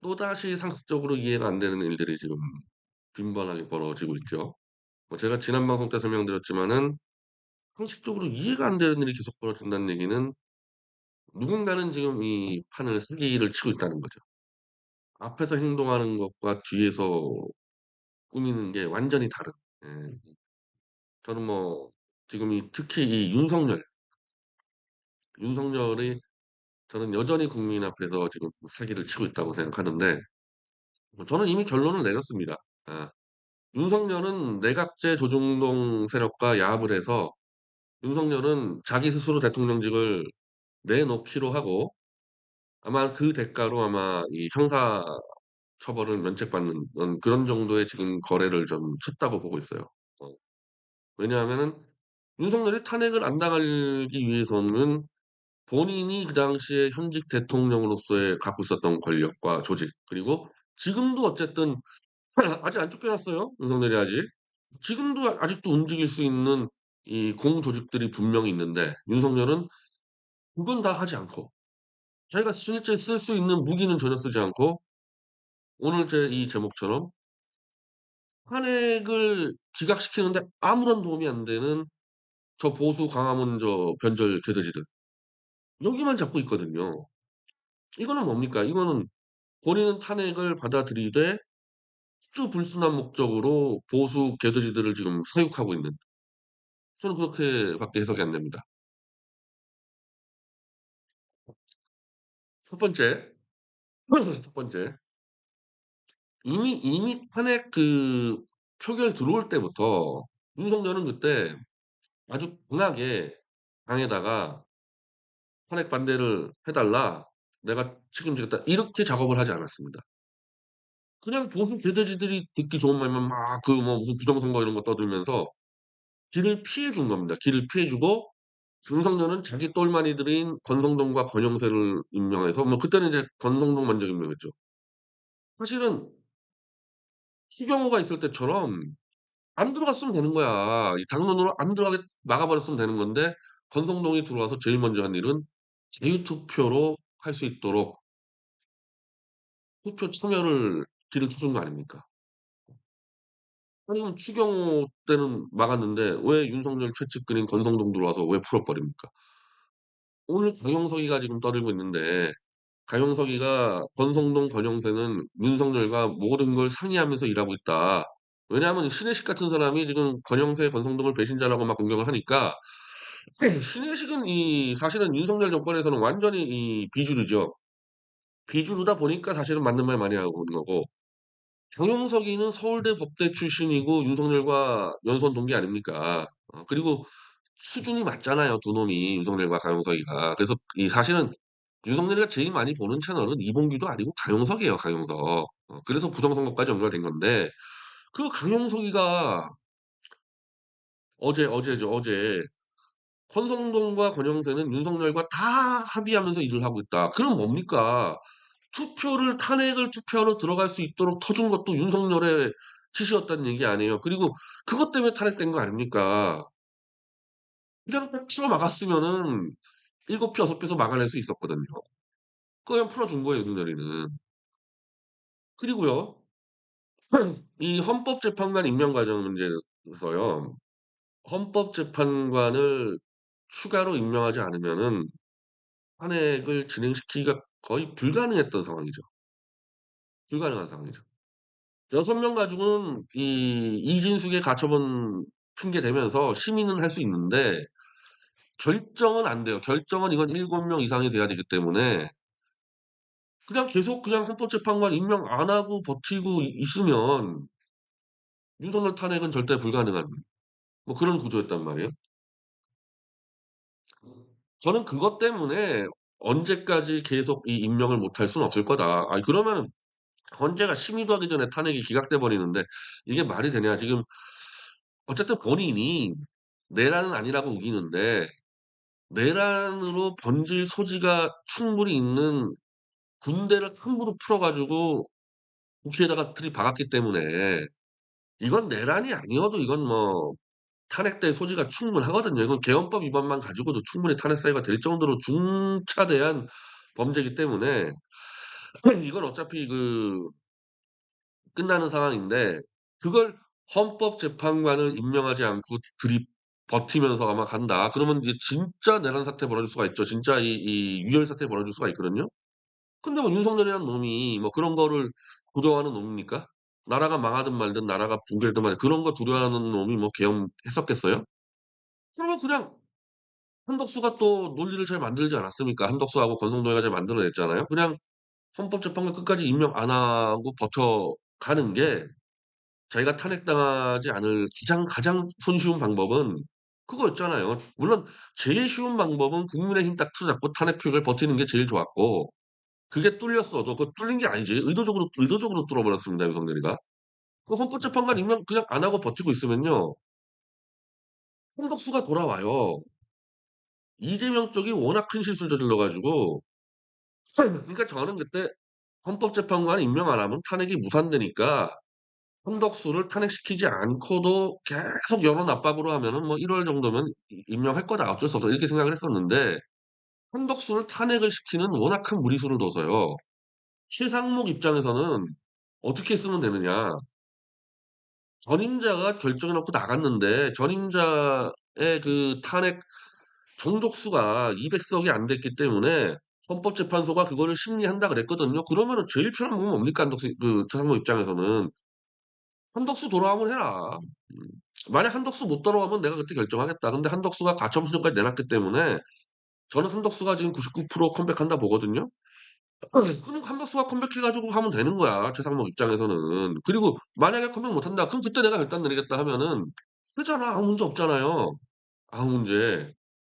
또다시 상식적으로 이해가 안 되는 일들이 지금 빈번하게 벌어지고 있죠. 제가 지난 방송 때 설명드렸지만은 상식적으로 이해가 안 되는 일이 계속 벌어진다는 얘기는 누군가는 지금 이 판을 사기를 치고 있다는 거죠. 앞에서 행동하는 것과 뒤에서 꾸미는 게 완전히 다른. 예. 저는 지금 특히 이 윤석열이 저는 여전히 국민 앞에서 지금 사기를 치고 있다고 생각하는데 저는 이미 결론을 내렸습니다. 아, 윤석열은 내각제 조중동 세력과 야합을 해서 윤석열은 자기 스스로 대통령직을 내놓기로 하고 아마 그 대가로 아마 이 형사 처벌을 면책받는 그런 정도의 지금 거래를 좀 쳤다고 보고 있어요. 어, 왜냐하면은 윤석열이 탄핵을 안 당하기 위해서는 본인이 그 당시에 현직 대통령으로서의 갖고 있었던 권력과 조직, 그리고 지금도 어쨌든 아직 안 쫓겨났어요. 윤석열이 아직. 지금도 아직도 움직일 수 있는 이 공조직들이 분명히 있는데 윤석열은 그건 다 하지 않고 자기가 실제 쓸 수 있는 무기는 전혀 쓰지 않고 오늘 이 제목처럼 탄핵을 기각시키는데 아무런 도움이 안 되는 저 보수 광화문 변절 개돼지들 여기만 잡고 있거든요. 이거는 뭡니까? 이거는 본인은 탄핵을 받아들이되 아주 불순한 목적으로 보수 개돼지들을 지금 사육하고 있는, 저는 그렇게밖에 해석이 안 됩니다. 첫 번째, 첫 번째. 이미 탄핵 표결 들어올 때부터 윤석열은 그때 아주 강하게 당에다가 "탄핵 반대를 해 달라. 내가 책임지겠다." 이렇게 작업을 하지 않았습니다. 그냥 보수 개돼지들이 듣기 좋은 말만 막 무슨 부정선거 이런 거 떠들면서 길을 피해 준 겁니다. 길을 피해 주고 윤석열은 자기 똘마니들인 권성동과 권영세를 임명해서 그때는 이제 권성동 먼저 임명했죠. 사실은 추경호가 있을 때처럼 안 들어갔으면 되는 거야. 이 당론으로 안 들어가게 막아 버렸으면 되는 건데 권성동이 들어와서 제일 먼저 한 일은 자유투표로 할 수 있도록 투표 참여를 길을 켜준 거 아닙니까? 아니 그럼 추경호 때는 막았는데 왜 윤석열 최측근인 권성동 들어와서 왜 풀어 버립니까? 오늘 강용석이가 지금 떠들고 있는데 강용석이가 "권성동, 권영세는 윤석열과 모든 걸 상의하면서 일하고 있다." 왜냐하면 신혜식 같은 사람이 지금 권영세, 권성동을 배신자라고 막 공격을 하니까 신혜식은 사실은 윤석열 정권에서는 완전히 비주류죠. 비주류다 보니까 사실은 맞는 말 많이 하고 있는 거고 강용석이는 서울대 법대 출신이고 윤석열과 연수원 동기 아닙니까? 그리고 수준이 맞잖아요, 두 놈이 윤석열과 강용석이가. 그래서 사실은 윤석열이가 제일 많이 보는 채널은 이봉규도 아니고 강용석이에요, 강용석. 그래서 부정선거까지 연결된 건데 그 강용석이가 어제죠, 어제 권성동과 권영세는 윤석열과 다 합의하면서 일을 하고 있다. 그럼 뭡니까? 탄핵을 투표하러 들어갈 수 있도록 터준 것도 윤석열의 지시였다는 얘기 아니에요. 그리고 그것 때문에 탄핵된 거 아닙니까? 그냥 딱 틀어 막았으면은 7표 6표에서 막아낼 수 있었거든요. 그거 그냥 풀어준 거예요, 윤석열이는. 그리고요. 이 헌법재판관 임명 과정 문제에서요. 헌법재판관을 추가로 임명하지 않으면은 탄핵을 진행시키기가 거의 불가능했던 상황이죠. 불가능한 상황이죠. 6명 가지고는 이진숙의 가처분 핑계 대면서 심의는 할 수 있는데 결정은 안 돼요. 결정은 이건 7명 이상이 돼야 되기 때문에 그냥 계속 그냥 헌법재판관 임명 안 하고 버티고 있으면 윤석열 탄핵은 절대 불가능한 그런 구조였단 말이에요. 저는 그것 때문에 '언제까지 계속 이 임명을 못할 수는 없을 거다.' 아이 그러면은 헌재가 심의도 하기 전에 탄핵이 기각돼 버리는데 이게 말이 되냐. 지금 어쨌든 본인이 내란은 아니라고 우기는데 내란으로 번질 소지가 충분히 있는 군대를 함부로 풀어 가지고 국회에다가 들이박았기 때문에 이건 내란이 아니어도 이건 탄핵될 소지가 충분하거든요. 이건 개헌법 위반만 가지고도 충분히 탄핵 사유가 될 정도로 중차대한 범죄이기 때문에 이건 어차피 끝나는 상황인데 그걸 헌법재판관을 임명하지 않고 들이버티면서 아마 간다. 그러면 이제 진짜 내란 사태 벌어질 수가 있죠. 진짜 이 유혈 사태 벌어질 수가 있거든요. 근데 뭐 윤석열이라는 놈이 뭐 그런 거를 두려워하는 놈입니까? 나라가 망하든 말든 나라가 붕괴되든 말든 그런 거 두려워하는 놈이 뭐 계엄했었겠어요? 그러면 그냥 한덕수가 또 논리를 잘 만들지 않았습니까? 한덕수하고 권성동이가 잘 만들어 냈잖아요. 그냥 헌법재판관 끝까지 임명 안 하고 버텨가는 게 자기가 탄핵당하지 않을 가장 손쉬운 방법은 그거였잖아요. 물론 제일 쉬운 방법은 국민의힘 딱 틀어잡고 탄핵 표결 버티는 게 제일 좋았고 그게 뚫렸어도 그거 뚫린 게 아니지. 의도적으로 뚫어버렸습니다, 윤석열이가. 그 헌법재판관 임명 그냥 안 하고 버티고 있으면요. 한덕수가 돌아와요. 이재명 쪽이 워낙 큰 실수를 저질러 가지고 그러니까 저는 그때 헌법재판관 임명 안 하면 탄핵이 무산되니까 한덕수를 탄핵시키지 않고도 계속 여론 압박으로 하면은 뭐 1월 정도면 임명할 거다. 어쩔 수 없어. 이렇게 생각을 했었는데 한덕수를 탄핵을 시키는 워낙 큰 무리수를 둬서요. 최상목 입장에서는 어떻게 쓰면 되느냐. 전임자가 결정해 놓고 나갔는데 전임자의 그 탄핵 정족수가 200석이 안 됐기 때문에 헌법재판소가 그거를 심리한다 그랬거든요. 그러면은 제일 편한 건 뭡니까? 최상목 입장에서는. 한덕수 돌아오면 해라. 만약 한덕수 못 돌아오면 내가 그때 결정하겠다. 근데 한덕수가 가처분 신청까지 내놨기 때문에 저는 한덕수가 지금 99% 컴백한다 보거든요. 그럼 한덕수가 컴백해 가지고 하면 되는 거야, 최상목 입장에서는. 그리고 만약에 컴백 못 한다. 그럼 그때 내가 결단 내리겠다 하면은 되잖아. 아무 문제 없잖아요. 아무 문제.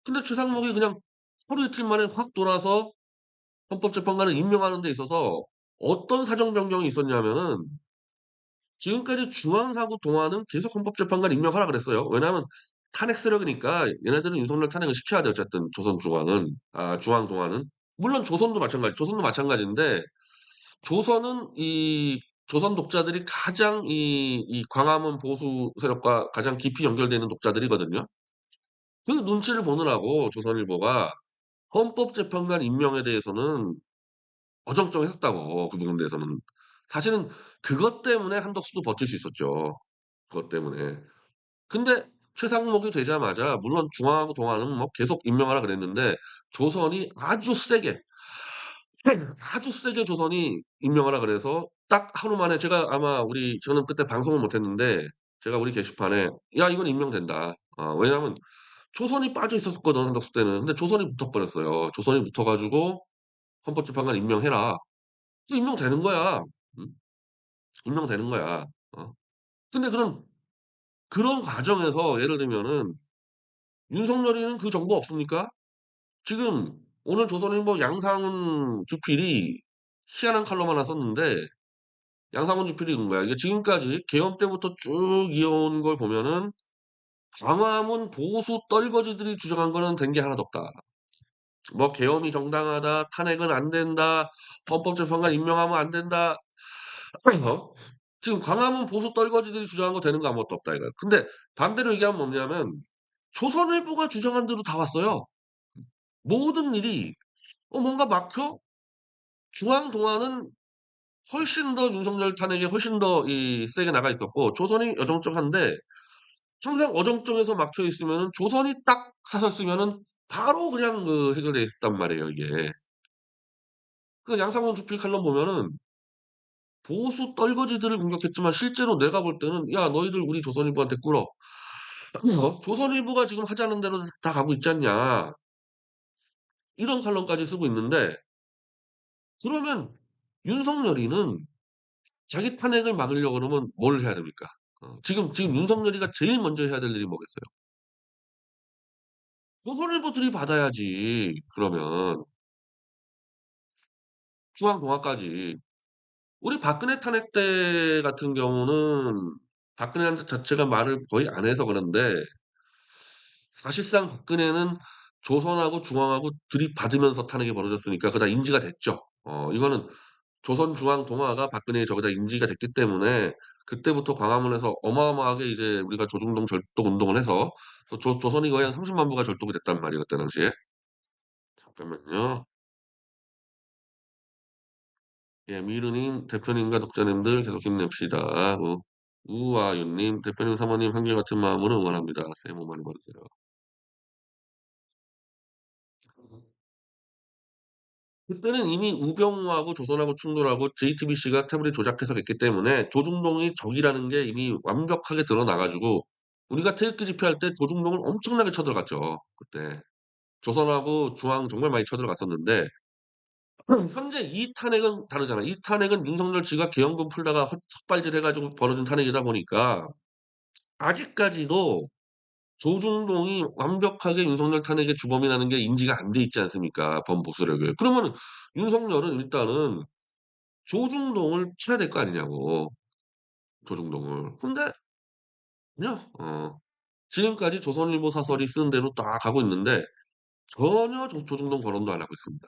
근데 최상목이 그냥 하루 이틀 만에 확 돌아서 헌법재판관을 임명하는 데 있어서 어떤 사정 변경이 있었냐면은 지금까지 중앙하고 동아는 계속 헌법재판관 임명하라 그랬어요. 왜냐하면 탄핵 세력이니까 얘네들은 윤석열 탄핵을 시켜야 돼 어쨌든 조선 중앙은. 중앙 동아는. 물론 조선도 마찬가지인데 조선은 이 조선 독자들이 가장 이 광화문 보수 세력과 가장 깊이 연결되어 있는 독자들이거든요. 그 눈치를 보느라고 조선일보가 헌법재판관 임명에 대해서는 어정쩡했었다고 그 부분에 대해서는. 사실은 그것 때문에 한덕수도 버틸 수 있었죠. 그것 때문에. 근데 최상목이 되자마자 물론 중앙하고 동아는 뭐 계속 임명하라 그랬는데 조선이 아주 세게 조선이 임명하라 그래서 딱 하루 만에 저는 그때 방송을 못 했는데 제가 우리 게시판에 "야 이건 임명된다." 왜냐하면 조선이 빠져 있었거든 한덕수 때는. 근데 조선이 붙어 버렸어요. 조선이 붙어 가지고 "헌법재판관 임명해라." 그 임명되는 거야. 음. 임명되는 거야. 어. 근데 그런 과정에서 예를 들면은 윤석열이는 그 정보 없습니까? 지금 오늘 조선일보 양상훈 주필이 희한한 칼럼 하나 썼는데 양상훈 주필이 그런 거야. 이게 지금까지 계엄 때부터 쭉 이어온 걸 보면은 광화문 보수 떨거지들이 주장한 거는 된 게 하나도 없다. 뭐 "계엄이 정당하다. 탄핵은 안 된다. 헌법재판관 임명하면 안 된다." 어? 지금 광화문 보수 떨거지들이 주장한 거 되는 거 아무것도 없다 이거야. 근데 반대로 얘기하면 뭐냐면 조선일보가 주장한 대로 다 왔어요. 모든 일이 뭔가 막혀? 중앙동아는 훨씬 더 윤석열 탄핵에 훨씬 더 세게 나가 있었고 조선이 어정쩡한데 항상 어정쩡해서 막혀 있으면은 조선이 딱 사섰으면은 바로 그냥 해결돼 있었단 말이에요 이게. 그 양상훈 주필 칼럼 보면은 보수 떨거지들을 공격했지만 실제로 내가 볼 때는 "야 너희들 우리 조선일보한테 꿇어." "조선일보가 지금 하자는 대로 다 가고 있지 않냐." 이런 칼럼까지 쓰고 있는데 그러면 윤석열이는 자기 탄핵을 막으려고 그러면 뭘 해야 됩니까? 지금 윤석열이가 제일 먼저 해야 될 일이 뭐겠어요? 조선일보 들이받아야지 그러면. 중앙동아까지. 우리 박근혜 탄핵 때 같은 경우는 박근혜한테 자체가 말을 거의 안 해서 그런데 사실상 박근혜는 조선하고 중앙하고 들이받으면서 탄핵이 벌어졌으니까 그거 다 인지가 됐죠. 이거는 조선, 중앙, 동아가 박근혜의 적이다 인지가 됐기 때문에 그때부터 광화문에서 어마어마하게 이제 우리가 조중동 절독 운동을 해서 조선이 거의 한 30만 부가 절독이 됐단 말이에요 그때 당시에. 잠깐만요. 예, 미르님, 대표님과 독자님들 계속 힘냅시다. 우아윤님, 대표님, 사모님 한결같은 마음으로 응원합니다. 새해 복 많이 받으세요. 그때는 이미 우병우하고 조선하고 충돌하고 JTBC가 태블릿 조작해서 했기 때문에 조중동이 적이라는 게 이미 완벽하게 드러나 가지고 우리가 태극기 집회할 때 조중동을 엄청나게 쳐들어갔죠, 그때. 조선하고 중앙 정말 많이 쳐들어갔었는데 현재 이 탄핵은 다르잖아요. 이 탄핵은 윤석열 지가 계엄군 풀다가 헛발질해 가지고 벌어진 탄핵이다 보니까 아직까지도 조중동이 완벽하게 윤석열 탄핵의 주범이라는 게 인지가 안 돼 있지 않습니까, 범보수력에. 그러면은 윤석열은 일단은 조중동을 쳐야 될 거 아니냐고, 조중동을. 근데 그냥 지금까지 조선일보 사설이 쓴 대로 딱 가고 있는데 전혀 조중동 거론도 안 하고 있습니다.